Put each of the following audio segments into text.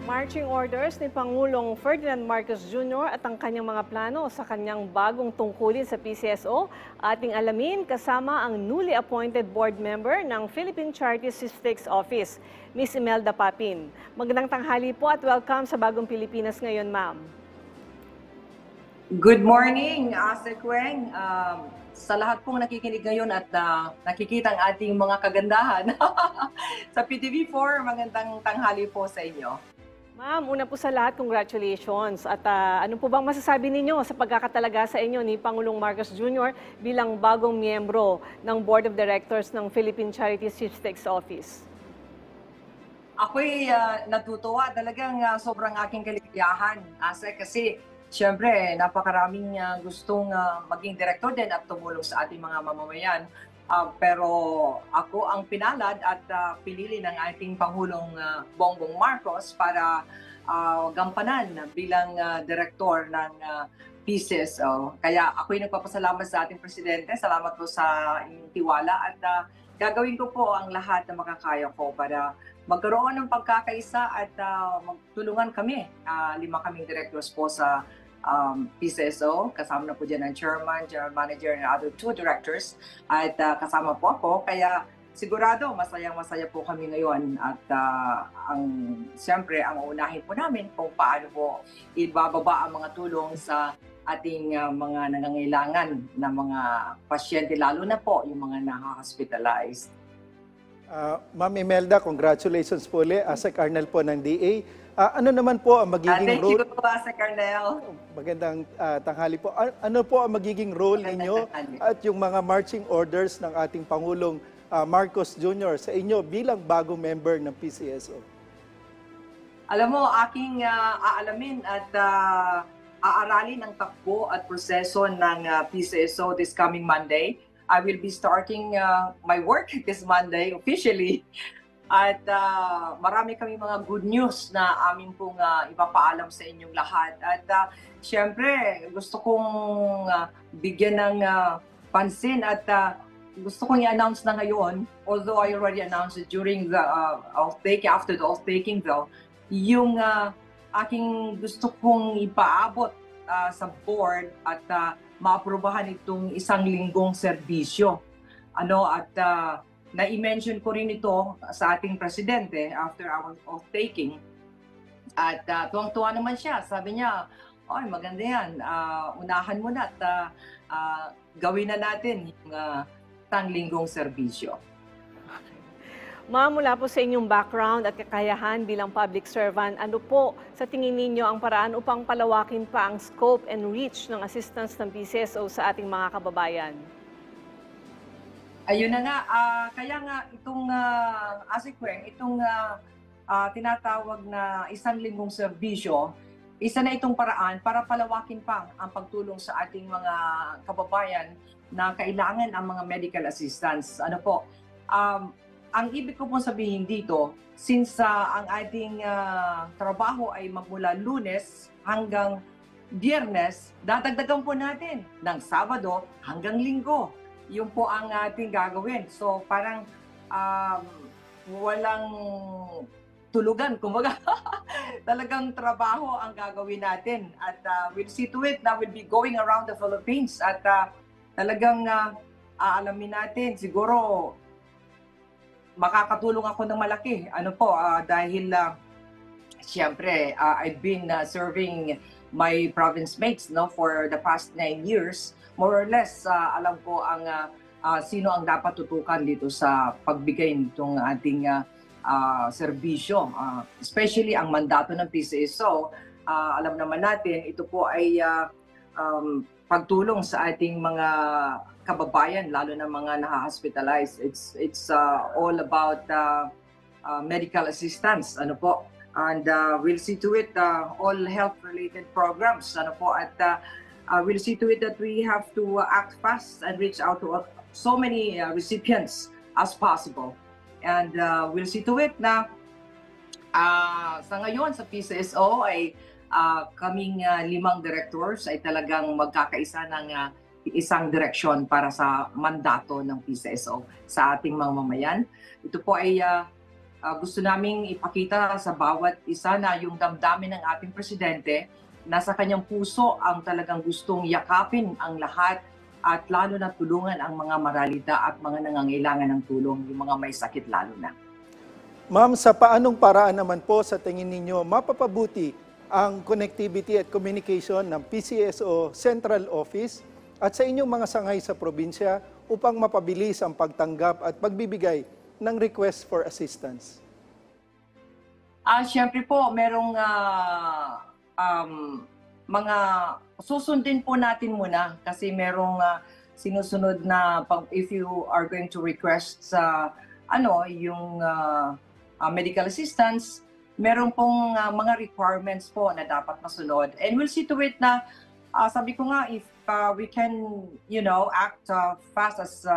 Marching orders ni Pangulong Ferdinand Marcos Jr. at ang kanyang mga plano sa kanyang bagong tungkulin sa PCSO, ating alamin kasama ang newly appointed board member ng Philippine Charity Statistics Office, Ms. Imelda Papin. Magandang tanghali po at welcome sa Bagong Pilipinas ngayon, ma'am. Good morning, Ase Kweng. Sa lahat pong nakikinig ngayon at nakikita ang ating mga kagandahan sa PTV4, magandang tanghali po sa inyo. Ma'am, una po sa lahat, congratulations. At ano po bang masasabi ninyo sa pagkakatalaga sa inyo ni Pangulong Marcos Jr. bilang bagong miyembro ng Board of Directors ng Philippine Charity Statistics Office? Ako'y natutuwa, talagang sobrang aking kaligayahan, Ase, kasi siyempre napakaraming gustong maging direktor din at tumulong sa ating mga mamamayan. Pero ako ang pinalad at pinili ng ating Pangulong Bongbong Marcos para gampanan bilang direktor ng PCSO. Kaya ako'y nagpapasalamat sa ating Presidente. Salamat po sa inyong tiwala at gagawin ko po ang lahat na makakaya ko para magkaroon ng pagkakaisa at magtulungan kami. 5 kaming directors po sa PCSO, kasama na po dyan ang chairman, general manager, and other 2 directors at kasama po ako, kaya sigurado masayang-masaya po kami ngayon at siyempre ang uunahin po namin kung paano po ibababa ang mga tulong sa ating mga nangangailangan na mga pasyente, lalo na po yung mga na-hospitalized. Ma'am Imelda, congratulations po ulit. Asek Arnel po ng DA. Ano naman po ang magiging role? Thank you po, Asek Arnel. Magandang tanghali po. Ano po ang magiging role ninyo at yung mga marching orders ng ating Pangulong Marcos Jr. sa inyo bilang bagong member ng PCSO? Alam mo, aking aalamin at aaralin ang takbo at proseso ng PCSO this coming Monday. I will be starting my work this Monday officially. At marami kami mga good news na amin pong ipapaalam sa inyong lahat. At syempre, gusto kong bigyan ng pansin at gusto kong i-announce na ngayon, although I already announced it during the oath-taking, after the oath-taking though, yung aking gusto kong ipaabot sa board at maaprubahan itong 1 linggong serbisyo. At na-mention ko rin ito sa ating presidente after our oath-taking. At tuwang-tuwa naman siya. Sabi niya, "Oy, maganda yan. Unahan mo na at gawin na natin yung 1 linggong serbisyo." Ma'am, mula po sa inyong background at kakayahan bilang public servant, ano po sa tingin ninyo ang paraan upang palawakin pa ang scope and reach ng assistance ng PCSO sa ating mga kababayan? Ayun na nga, kaya nga itong Ase Kweng, itong tinatawag na 1 linggong serbisyo, isa na itong paraan para palawakin pa ang pagtulong sa ating mga kababayan na kailangan ang mga medical assistance. Ang ibig ko pong sabihin dito, since ang ating trabaho ay magmula Lunes hanggang Biyernes, dadagdagan po natin ng Sabado hanggang Linggo. Yun po ang ating gagawin. So parang walang tulugan, kumbaga. Talagang trabaho ang gagawin natin. At we'll see to it na we'll be going around the Philippines. At talagang aalamin natin, siguro makakatulong ako ng malaki. Dahil siyempre, I've been serving my province mates for the past 9 years. More or less, alam ko ang sino ang dapat tutukan dito sa pagbigay nitong ating serbisyo. Especially ang mandato ng PCSO. Alam naman natin, ito po ay pagtulong sa ating mga kababayan, lalo na mga na-hospitalize. It's all about medical assistance. And we'll see to it all health-related programs. We'll see to it that we have to act fast and reach out to so many recipients as possible. And we'll see to it na sa ngayon sa PCSO ay kaming 5 directors ay talagang magkakaisa ng isang direksyon para sa mandato ng PCSO sa ating mga mamayan. Ito po ay gusto naming ipakita sa bawat isa na yung damdamin ng ating presidente, nasa kanyang puso ang talagang gustong yakapin ang lahat at lalo na tulungan ang mga maralita at mga nangangailangan ng tulong, yung mga may sakit lalo na. Ma'am, sa paanong paraan naman po sa tingin ninyo mapapabuti ang connectivity at communication ng PCSO Central Office at sa inyong mga sangay sa probinsya upang mapabilis ang pagtanggap at pagbibigay ng request for assistance? Siyempre po, merong mga susundin po natin muna kasi merong sinusunod na if you are going to request sa yung medical assistance, meron pong mga requirements po na dapat masunod. And we'll see to it na sabi ko nga, if we can, act fast as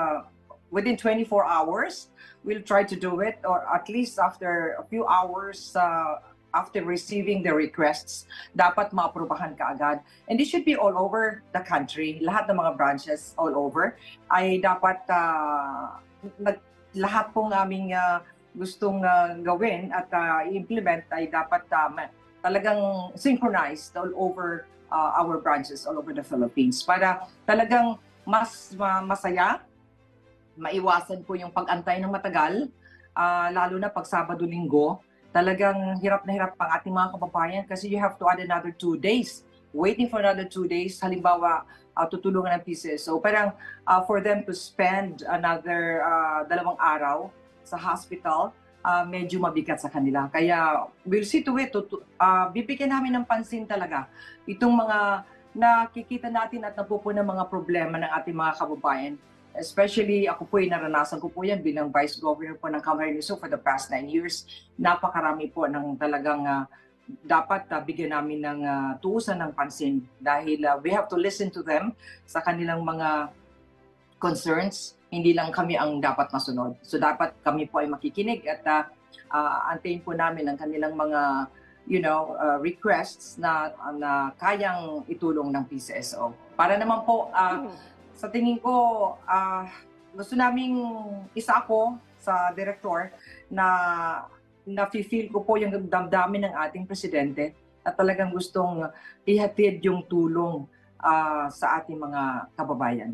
within 24 hours, we'll try to do it, or at least after a few hours after receiving the requests, dapat maaprubahan ka agad. And this should be all over the country. Lahat ng mga branches all over ay dapat lahat pong aming gustong gawin at i-implement ay dapat talagang synchronized all over our branches all over the Philippines para talagang mas masaya, maiwasan po yung pag-antay ng matagal, lalo na pag Sabado-Linggo. Talagang hirap na hirap pang ating mga kababayan kasi you have to add another 2 days. Waiting for another 2 days, halimbawa, tutulungan ng PCSO. Parang for them to spend another 2 araw sa hospital, medyo mabigat sa kanila. Kaya we'll see to it. Bibigyan namin ng pansin talaga itong mga nakikita natin at napupunan mga problema ng ating mga kababayan. Especially ako po, naranasan ko po yan bilang Vice Governor po ng Camarines Sur for the past 9 years. Napakarami po ng talagang dapat bigyan namin ng tuusan ng pansin dahil we have to listen to them sa kanilang mga concerns. Hindi lang kami ang dapat masunod. So dapat kami po ay makikinig at antayin po namin ang kanilang mga requests na kayang itulong ng PCSO. Para naman po sa tingin ko, gusto naming isa ako sa direktor na nafe-feel ko po yung damdamin ng ating presidente at talagang gustong ihatid yung tulong sa ating mga kababayan.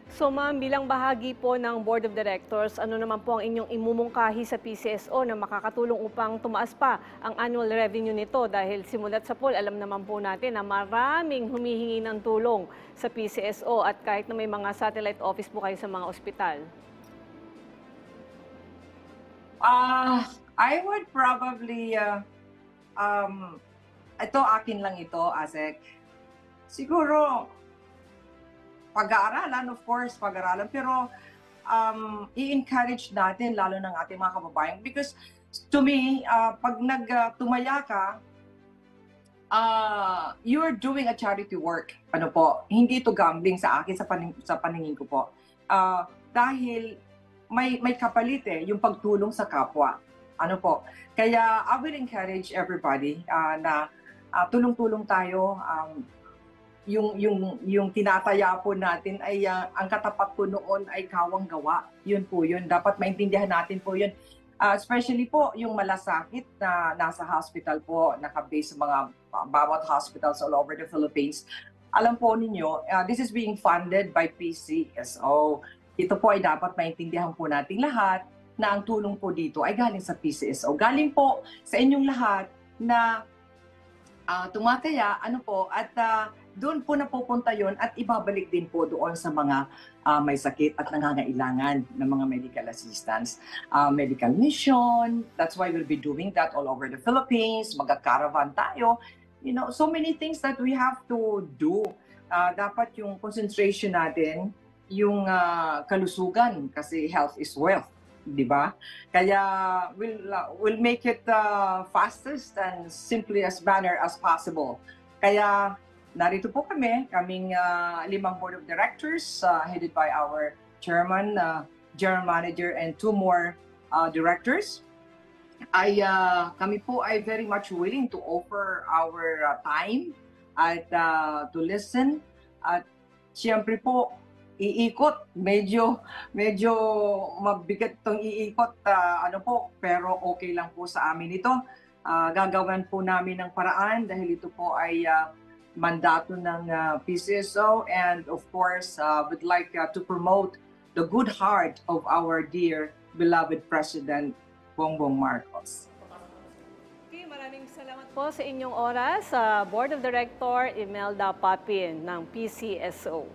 So ma'am, bilang bahagi po ng Board of Directors, ano naman po ang inyong imumungkahi sa PCSO na makakatulong upang tumaas pa ang annual revenue nito? Dahil simulat sa poll, alam naman po natin na maraming humihingi ng tulong sa PCSO at kahit na may mga satellite office po kayo sa mga ospital. I would probably, ito akin lang ito, Asek. Siguro, pag-aaralan, of course, pag-aaralan. Pero i-encourage natin, lalo ng ating mga kababayan. Because to me, pag nagtumaya ka, you're doing a charity work. Ano po, hindi ito gambling sa akin, sa paningin ko po. Dahil may kapalit yung pagtulong sa kapwa. Ano po, kaya I will encourage everybody na tulong-tulong tayo. Yung tinataya po natin ay ang katapat po noon ay kawang gawa. Yun po yun. Dapat maintindihan natin po yun. Especially po yung malasakit na nasa hospital po, nakabase sa mga bawat hospitals all over the Philippines. Alam po ninyo, this is being funded by PCSO. Ito po ay dapat maintindihan po nating lahat na ang tulong po dito ay galing sa PCSO. Galing po sa inyong lahat na tumataya, at doon po napupunta yon at ibabalik din po doon sa mga may sakit at nangangailangan ng mga medical assistance. Medical mission, that's why we'll be doing that all over the Philippines. Mag-caravan tayo. So many things that we have to do. Dapat yung concentration natin, yung kalusugan, kasi health is wealth. Diba? Kaya we'll make it fastest and simply as manner as possible. Kaya narito po kaming 5 board of directors headed by our chairman, general manager, and 2 more directors. Kami po ay very much willing to offer our time at to listen. At siyempre po, iikot. Medyo mabigat itong iikot, ano po, pero okay lang po sa amin ito. Gagawan po namin ng paraan dahil ito po ay mandato ng PCSO, and of course, would like to promote the good heart of our dear beloved President Bongbong Marcos. Okay, maraming salamat po sa inyong oras sa Board of Director Imelda Papin ng PCSO.